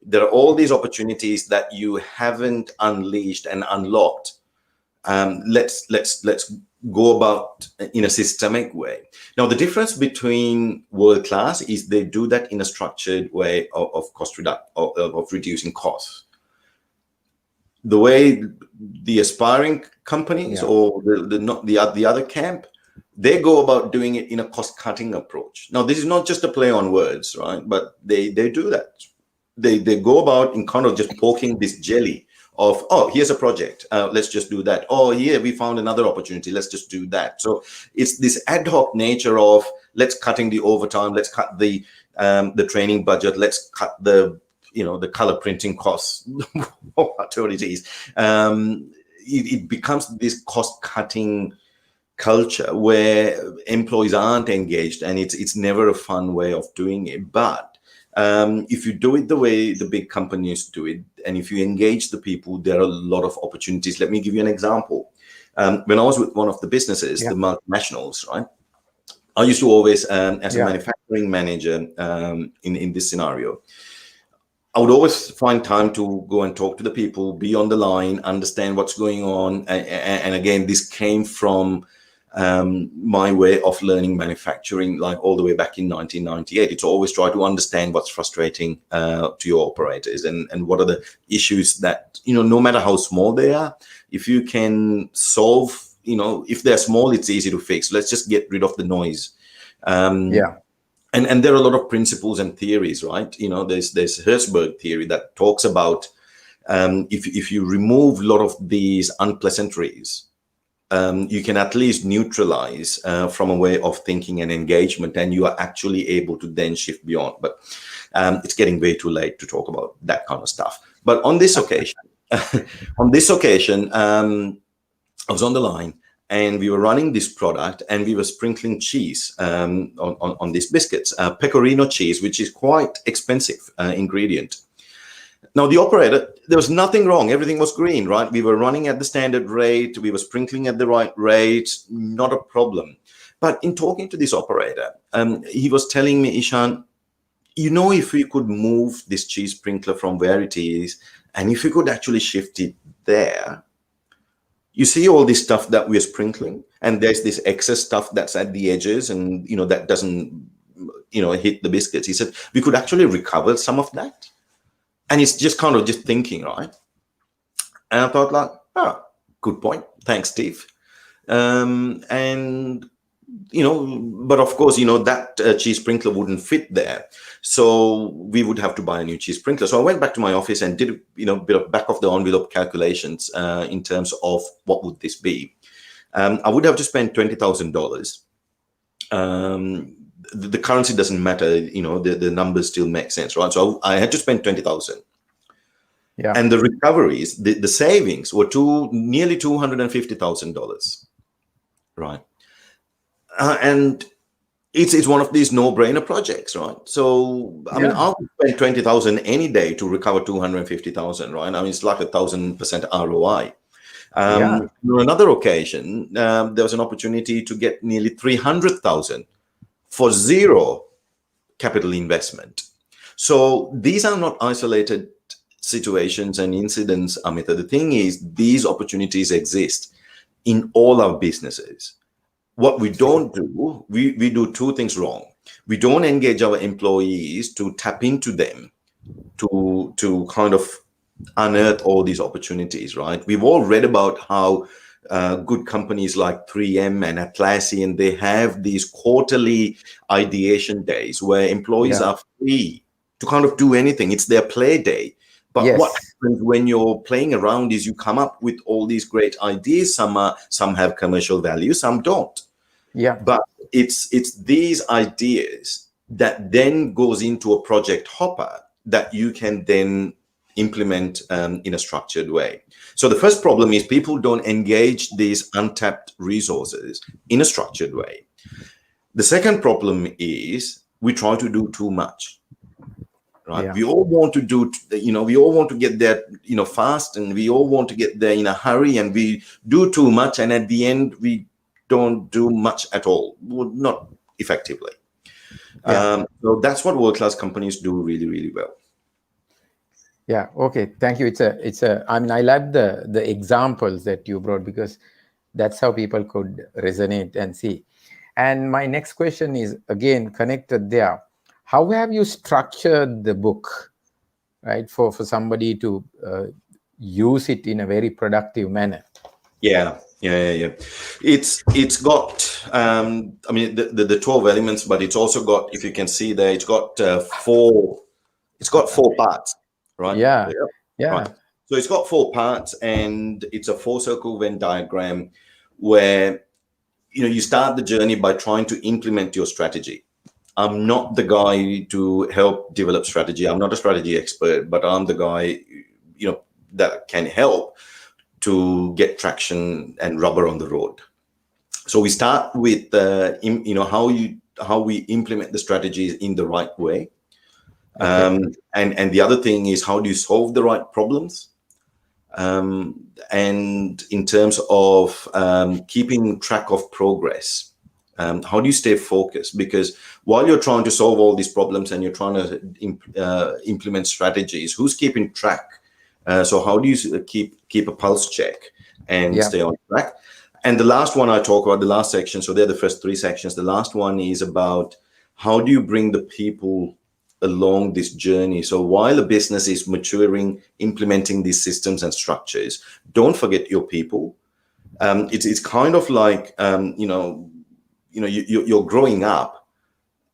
There are all these opportunities that you haven't unleashed and unlocked. Let's go about in a systemic way. Now, the difference between world class is they do that in a structured way of cost reduction, of reducing costs. The way the aspiring companies or the other camp, they go about doing it in a cost-cutting approach. Now, this is not just a play on words, right? But they do that. They go about in kind of just poking this jelly of, oh, here's a project, let's just do that. Oh, here we found another opportunity, let's just do that. So it's this ad hoc nature of let's cutting the overtime, let's cut the training budget, let's cut the the color printing costs, whatever it is. It becomes this cost-cutting culture where employees aren't engaged, and it's never a fun way of doing it. But if you do it the way the big companies do it, and if you engage the people, there are a lot of opportunities. Let me give you an example. When I was with one of the businesses, the multinationals, right? I used to always, as a manufacturing manager, in this scenario, I would always find time to go and talk to the people, be on the line, understand what's going on. And again, this came from my way of learning manufacturing, like all the way back in 1998. It's always try to understand what's frustrating to your operators and what are the issues that, no matter how small they are, if you can solve, if they're small, it's easy to fix. Let's just get rid of the noise. And there are a lot of principles and theories, right? There's Herzberg theory that talks about if you remove a lot of these unpleasantries, you can at least neutralize from a way of thinking and engagement, and you are actually able to then shift beyond. But it's getting way too late to talk about that kind of stuff. But on this occasion, I was on the line, and we were running this product, and we were sprinkling cheese on these biscuits, pecorino cheese, which is quite expensive ingredient. Now, the operator, there was nothing wrong. Everything was green, right? We were running at the standard rate. We were sprinkling at the right rate. Not a problem. But in talking to this operator, he was telling me, Ishan, if we could move this cheese sprinkler from where it is, and if we could actually shift it there, you see all this stuff that we're sprinkling, and there's this excess stuff that's at the edges, and that doesn't hit the biscuits. He said we could actually recover some of that. And it's just kind of just thinking, right? And I thought, like, good point, thanks, Steve. But of course, that cheese sprinkler wouldn't fit there, so we would have to buy a new cheese sprinkler. So I went back to my office and did a bit of back of the envelope calculations in terms of what would this be. I would have to spend $20,000. The currency doesn't matter, the numbers still make sense, right? So I had to spend 20,000. Yeah. And the recoveries, the savings were nearly $250,000, right? And it's one of these no-brainer projects, right? So I mean, I would spend 20,000 any day to recover 250,000, right? I mean, it's like 1,000% ROI. On another occasion, there was an opportunity to get nearly 300,000 for zero capital investment. So these are not isolated situations and incidents, Amita. The thing is, these opportunities exist in all our businesses. What we don't do, we do two things wrong. We don't engage our employees to tap into them, to kind of unearth all these opportunities, right? We've all read about how good companies like 3M and Atlassian, they have these quarterly ideation days where employees are free to kind of do anything. It's their play day. But what happens when you're playing around is you come up with all these great ideas. Some have commercial value, some don't. Yeah. But it's these ideas that then goes into a project hopper that you can then implement in a structured way. So the first problem is people don't engage these untapped resources in a structured way. The second problem is we try to do too much. Right. We all want to do, we all want to get there, fast, and we all want to get there in a hurry, and we do too much. And at the end, we don't do much at all, not effectively. So that's what world-class companies do really, really well. Yeah. Okay. Thank you. I mean, I love the examples that you brought, because that's how people could resonate and see. And my next question is again connected there. How have you structured the book, right, for somebody to use it in a very productive manner? Yeah. Yeah. It's got I mean the 12 elements, but it's also got, if you can see there, it's got four parts, right? Yeah. Right. Yeah. So it's got four parts, and it's a 4-circle Venn diagram where you start the journey by trying to implement your strategy. I'm not the guy to help develop strategy. I'm not a strategy expert, but I'm the guy that can help to get traction and rubber on the road. So we start with how we implement the strategies in the right way. Okay. And the other thing is, how do you solve the right problems? And in terms of keeping track of progress, how do you stay focused? Because while you're trying to solve all these problems and you're trying to implement strategies, who's keeping track? So how do you keep a pulse check and stay on track? And the last one I talk about, the last section, so they're the first three sections. The last one is about how do you bring the people along this journey. So while a business is maturing, implementing these systems and structures, don't forget your people. It's kind of like you're growing up,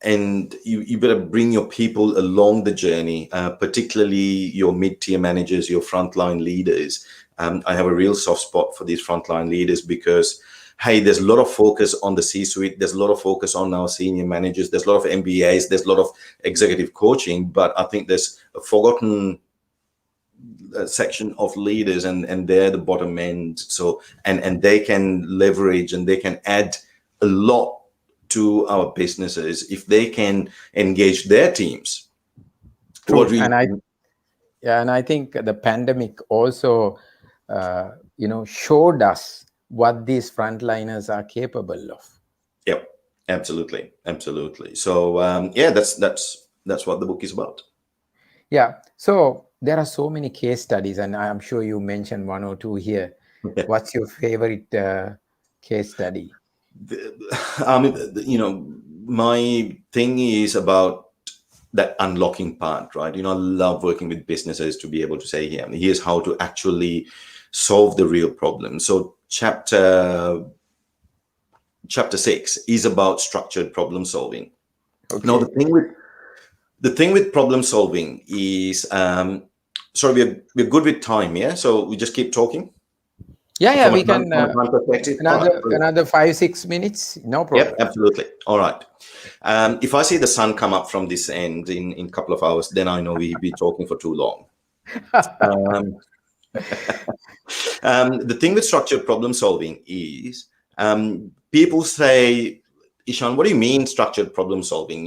and you better bring your people along the journey, particularly your mid-tier managers, your frontline leaders. I have a real soft spot for these frontline leaders because, hey, there's a lot of focus on the C-suite. There's a lot of focus on our senior managers. There's a lot of MBAs. There's a lot of executive coaching. But I think there's a forgotten section of leaders, and they're the bottom end. So, and they can leverage and they can add a lot to our businesses if they can engage their teams. True. And I think the pandemic also, showed us what these frontliners are capable of. Yep, absolutely. So that's what the book is about. Yeah. So there are so many case studies, and I'm sure you mentioned one or two here. What's your favorite case study? My thing is about that unlocking part, right? I love working with businesses to be able to say, here's how to actually solve the real problem. So chapter 6 is about structured problem solving. Okay. Now the thing with problem solving is, sorry, we're good with time, yeah? So we just keep talking. Yeah, we can another 5-6 minutes, no problem. Yep, absolutely. All right. If I see the sun come up from this end in a couple of hours, then I know we'll be talking for too long. The thing with structured problem solving is, people say, Ishan, what do you mean structured problem solving?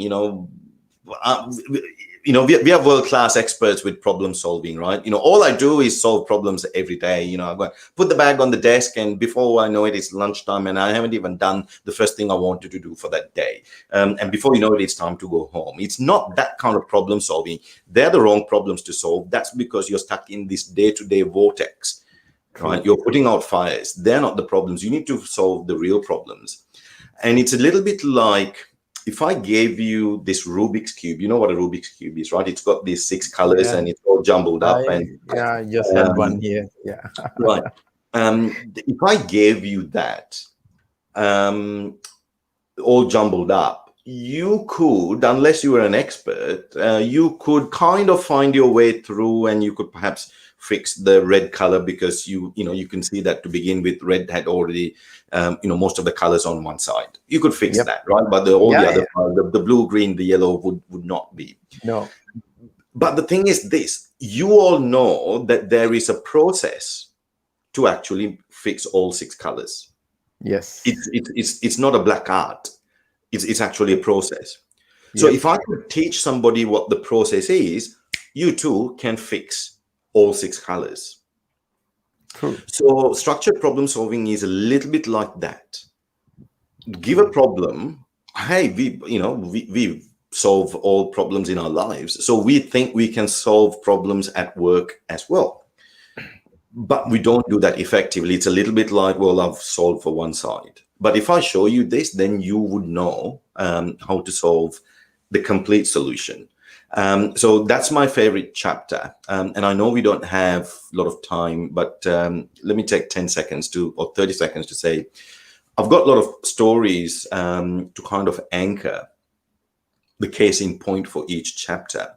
We are world-class experts with problem solving, right? All I do is solve problems every day. I go put the bag on the desk, and before I know it, it's lunchtime, and I haven't even done the first thing I wanted to do for that day. And before you know it, it's time to go home. It's not that kind of problem solving. They're the wrong problems to solve. That's because you're stuck in this day-to-day vortex, right? You're putting out fires. They're not the problems. You need to solve the real problems. And it's a little bit like, if I gave you this Rubik's Cube, you know what a Rubik's Cube is, right? It's got these 6 colors, and it's all jumbled up. I just had one here. Yeah. Right. If I gave you that, all jumbled up, you could, unless you were an expert, you could kind of find your way through, and you could perhaps fix the red color because you can see that to begin with, red had already most of the colors on one side. You could fix that, right? But the other part, the blue, green, the yellow would not be. No. But the thing is this: you all know that there is a process to actually fix all 6 colors. Yes. It's not a black art. It's actually a process. So if I could teach somebody what the process is, you too can fix all 6 colors. True. So structured problem solving is a little bit like that. Give a problem. Hey, we solve all problems in our lives. So we think we can solve problems at work as well. But we don't do that effectively. It's a little bit like, well, I've solved for one side. But if I show you this, then you would know how to solve the complete solution. So that's my favorite chapter. And I know we don't have a lot of time, but let me take 10 seconds or 30 seconds to say, I've got a lot of stories to kind of anchor the case in point for each chapter.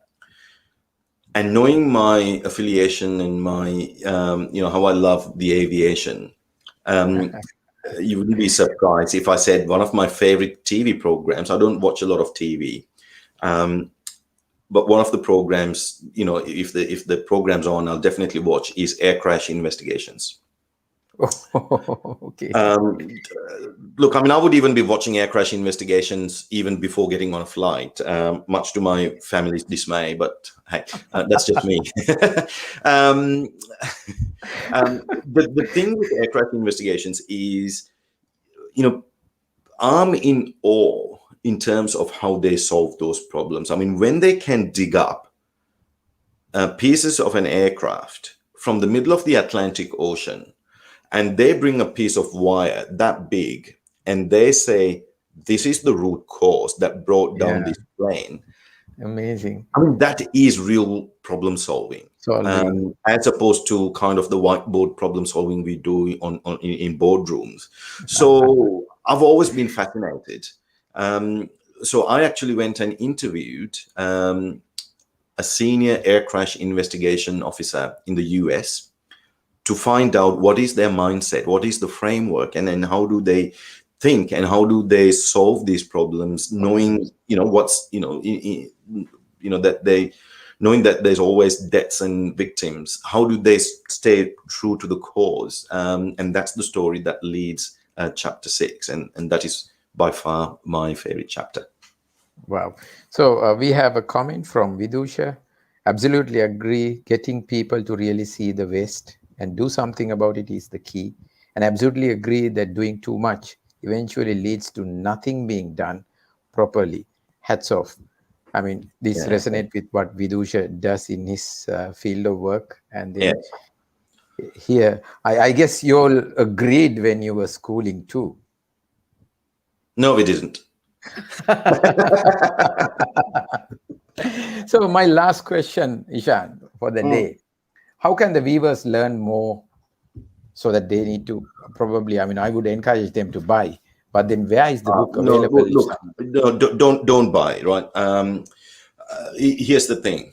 And knowing my affiliation and my, how I love the aviation, you wouldn't be surprised if I said one of my favorite TV programs. I don't watch a lot of TV, but one of the programs, if the program's on, I'll definitely watch is air crash investigations. Okay. Look, I mean, I would even be watching air crash investigations even before getting on a flight, much to my family's dismay. But hey, that's just me. The thing with air crash investigations is, I'm in awe in terms of how they solve those problems. I mean, when they can dig up pieces of an aircraft from the middle of the Atlantic Ocean, and they bring a piece of wire that big, and they say, this is the root cause that brought down this plane. Amazing. I mean, that is real problem solving. As opposed to kind of the whiteboard problem solving we do in boardrooms. So I've always been fascinated. So I actually went and interviewed a senior air crash investigation officer in the US to find out what is their mindset, what is the framework, and then how do they think and how do they solve these problems, knowing knowing that there's always deaths and victims. How do they stay true to the cause? And that's the story that leads chapter 6, and that is by far my favorite chapter. Wow. So we have a comment from Vidusha. Absolutely agree. Getting people to really see the waste and do something about it is the key. And absolutely agree that doing too much eventually leads to nothing being done properly. Hats off. I mean, this resonates with what Vidusha does in his field of work. And then here, I guess you all agreed when you were schooling too. No, we didn't. So my last question, Ishan, for the day. How can the viewers learn more so that they need to probably, I mean, I would encourage them to buy, but then where is the book available? Don't buy, right? Here's the thing.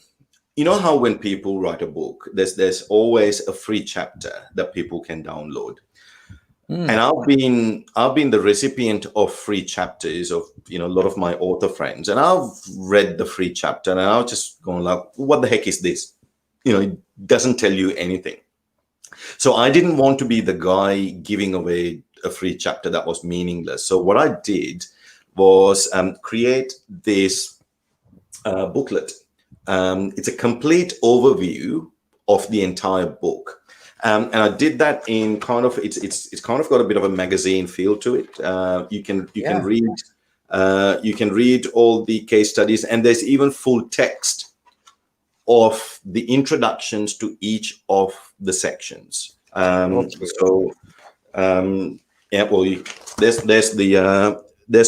You know how when people write a book, there's always a free chapter that people can download. And I've been the recipient of free chapters of a lot of my author friends, and I've read the free chapter and I was just going like, what the heck is this? It doesn't tell you anything. So I didn't want to be the guy giving away a free chapter that was meaningless. So what I did was create this booklet. It's a complete overview of the entire book. And I did that in kind of it's kind of got a bit of a magazine feel to it. You can read all the case studies, and there's even full text of the introductions to each of the sections. There's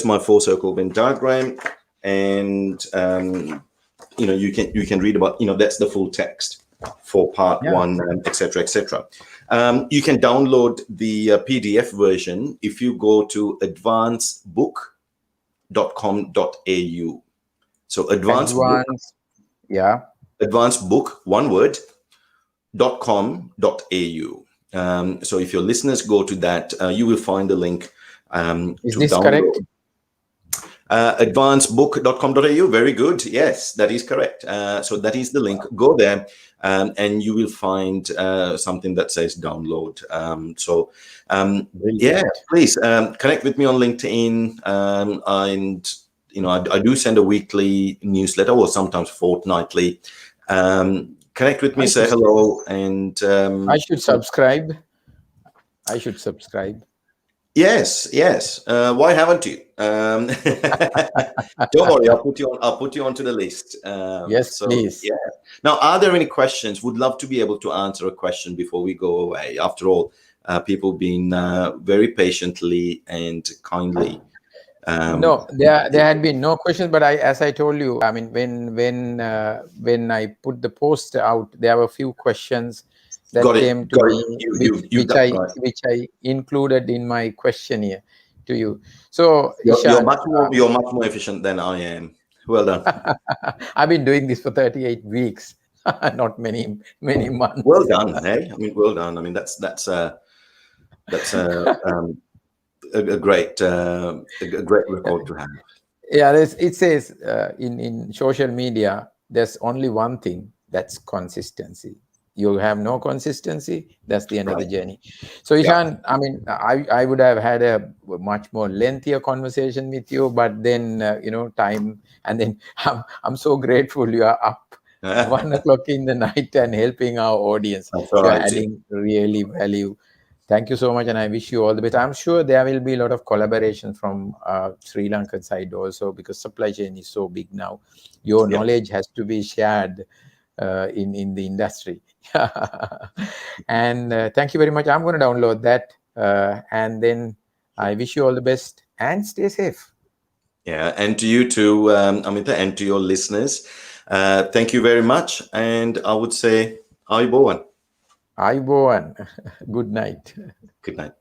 my full circle Venn diagram, and you can read about that's the full text for part 1, etc. You can download the PDF version if you go to advancedbook.com.au. So advancedbook, one word, .com.au. So if your listeners go to that, you will find the link is this download. Correct? Advancedbook.com.au. Very good. Yes, that is correct. So that is the link. Go there and you will find something that says download. Please connect with me on LinkedIn. And I do send a weekly newsletter, or sometimes fortnightly. Connect with me, say hello, and I should subscribe. Yes. Why haven't you? Don't worry, I'll put you onto the list. Yes, please. Yeah. Now, are there any questions? Would love to be able to answer a question before we go away. After all, people been very patiently and kindly No, there had been no questions, but as I told you, I mean, when I put the post out, there were a few questions that Got it. came to Got me, it. You've done right. which I included in my questionnaire to you. So, You're Ishan, much more efficient than I am. Well done. I've been doing this for 38 weeks, not many months. Well done. Hey, I mean, well done. I mean, that's a great record to have. Yeah, it says in social media, there's only one thing, that's consistency. You have no consistency, that's the end of the journey. So, Ishan, I mean, I would have had a much more lengthier conversation with you, but then time, and then I'm so grateful you are up 1 o'clock in the night and helping our audience. You're adding really value. Thank you so much, and I wish you all the best. I'm sure there will be a lot of collaboration from Sri Lankan side also, because supply chain is so big now. Your knowledge has to be shared in the industry. And thank you very much. I'm going to download that, and then I wish you all the best and stay safe. Yeah, and to you too, Amita, and to your listeners, thank you very much. And I would say, Ayubowan. Ayubowan. Good night. Good night.